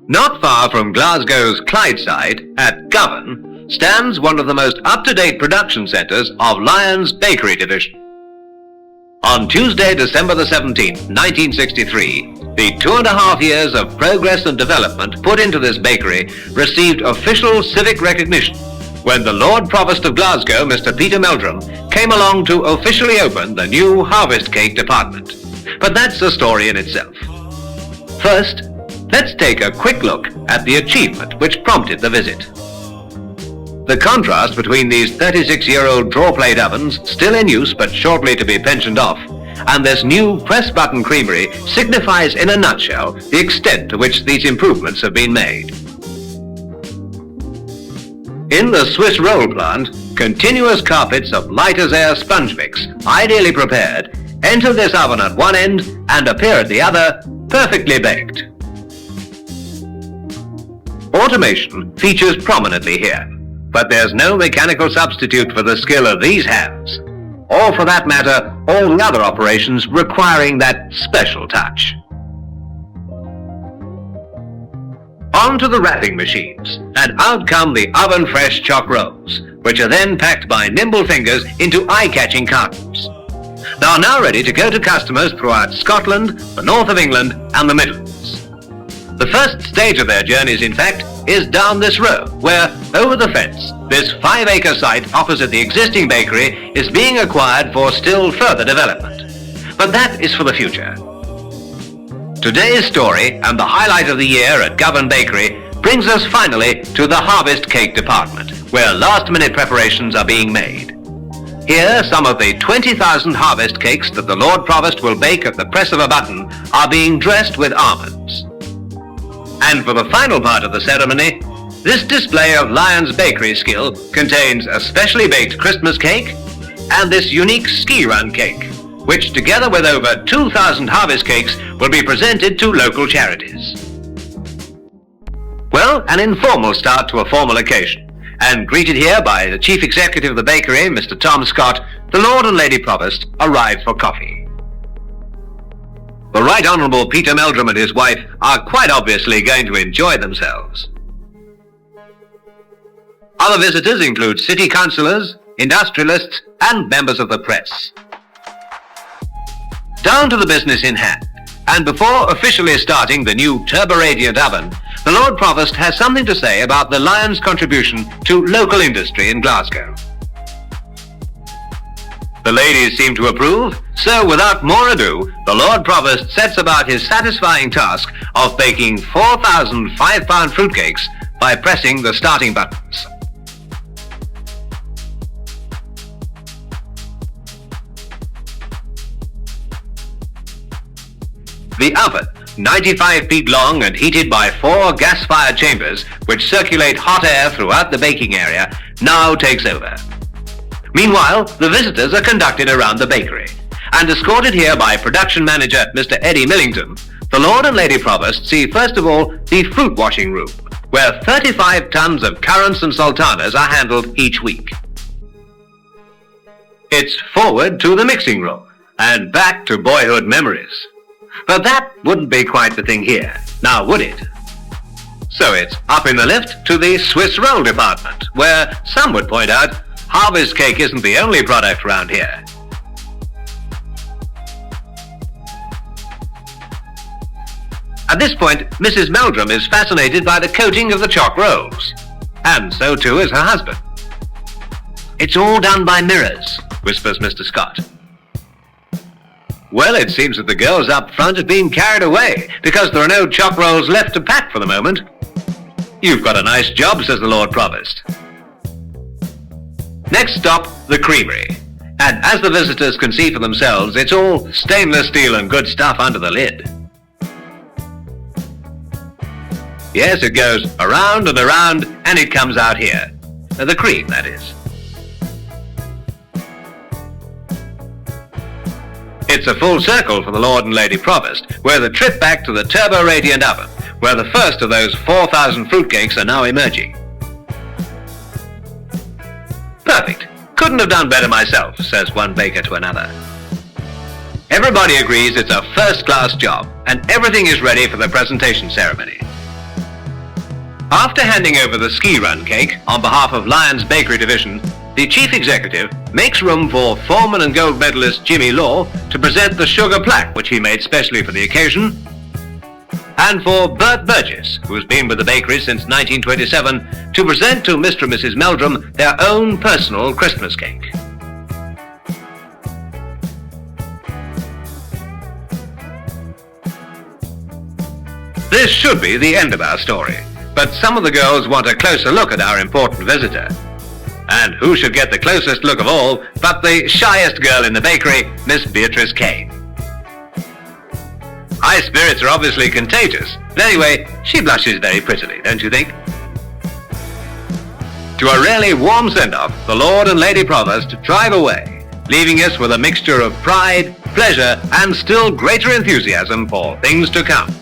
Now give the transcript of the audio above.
Not far from Glasgow's Clydeside, at Govan, stands one of the most up-to-date production centres of Lyons Bakery Division. On Tuesday, December the 17th, 1963, the 2.5 years of progress and development put into this bakery received official civic recognition when the Lord Provost of Glasgow, Mr. Peter Meldrum, came along to officially open the new harvest cake department. But that's a story in itself. First, let's take a quick look at the achievement which prompted the visit. The contrast between these 36-year-old draw-plate ovens, still in use but shortly to be pensioned off, and this new press-button creamery signifies in a nutshell the extent to which these improvements have been made. In the Swiss roll plant, continuous carpets of light-as-air sponge mix, ideally prepared, enter this oven at one end and appear at the other, perfectly baked. Automation features prominently here, but there's no mechanical substitute for the skill of these hands, or for that matter, all the other operations requiring that special touch. On to the wrapping machines, and out come the oven-fresh choc rolls, which are then packed by nimble fingers into eye-catching cartons. They are now ready to go to customers throughout Scotland, the north of England, and the Midlands. The first stage of their journeys, in fact, is down this road, where, over the fence, this 5-acre site opposite the existing bakery is being acquired for still further development. But that is for the future. Today's story, and the highlight of the year at Govan Bakery, brings us finally to the harvest cake department, where last-minute preparations are being made. Here, some of the 20,000 harvest cakes that the Lord Provost will bake at the press of a button are being dressed with almonds. And for the final part of the ceremony, this display of Lyons bakery skill contains a specially baked Christmas cake and this unique ski run cake, which together with over 2,000 harvest cakes will be presented to local charities. Well, an informal start to a formal occasion, and greeted here by the Chief Executive of the bakery, Mr. Tom Scott, the Lord and Lady Provost arrived for coffee. The Right Honourable Peter Meldrum and his wife are quite obviously going to enjoy themselves. Other visitors include city councillors, industrialists, and members of the press. Down to the business in hand, and before officially starting the new turbo-radiant oven, the Lord Provost has something to say about the Lyons' contribution to local industry in Glasgow. The ladies seem to approve, so without more ado, the Lord Provost sets about his satisfying task of baking 4,000 5-pound fruitcakes by pressing the starting buttons. The oven, 95 feet long and heated by 4 gas-fired chambers which circulate hot air throughout the baking area, now takes over. Meanwhile, the visitors are conducted around the bakery, and escorted here by production manager Mr. Eddie Millington, the Lord and Lady Provost see first of all the fruit washing room, where 35 tons of currants and sultanas are handled each week. It's forward to the mixing room, and back to boyhood memories. But that wouldn't be quite the thing here, now would it? So it's up in the lift to the Swiss roll department, where some would point out harvest cake isn't the only product around here. At this point, Mrs. Meldrum is fascinated by the coating of the choc rolls, and so too is her husband. "It's all done by mirrors," whispers Mr. Scott. Well, it seems that the girls up front have been carried away, because there are no choc rolls left to pack for the moment. "You've got a nice job," says the Lord Provost. Next stop, the creamery. And as the visitors can see for themselves, it's all stainless steel and good stuff under the lid. Yes, it goes around and around, and it comes out here. The cream, that is. It's a full circle for the Lord and Lady Provost, where the trip back to the turbo-radiant oven, where the first of those 4,000 fruitcakes are now emerging. "Perfect. Couldn't have done better myself," says one baker to another. Everybody agrees it's a first-class job, and everything is ready for the presentation ceremony. After handing over the ski run cake on behalf of Lyons Bakery Division, the chief executive makes room for foreman and gold medalist Jimmy Law to present the sugar plaque which he made specially for the occasion, and for Bert Burgess, who has been with the bakery since 1927, to present to Mr. and Mrs. Meldrum their own personal Christmas cake. This should be the end of our story, but some of the girls want a closer look at our important visitor. And who should get the closest look of all but the shyest girl in the bakery, Miss Beatrice Kane. High spirits are obviously contagious, but anyway, she blushes very prettily, don't you think? To a really warm send-off, the Lord and Lady Provost drive away, leaving us with a mixture of pride, pleasure, and still greater enthusiasm for things to come.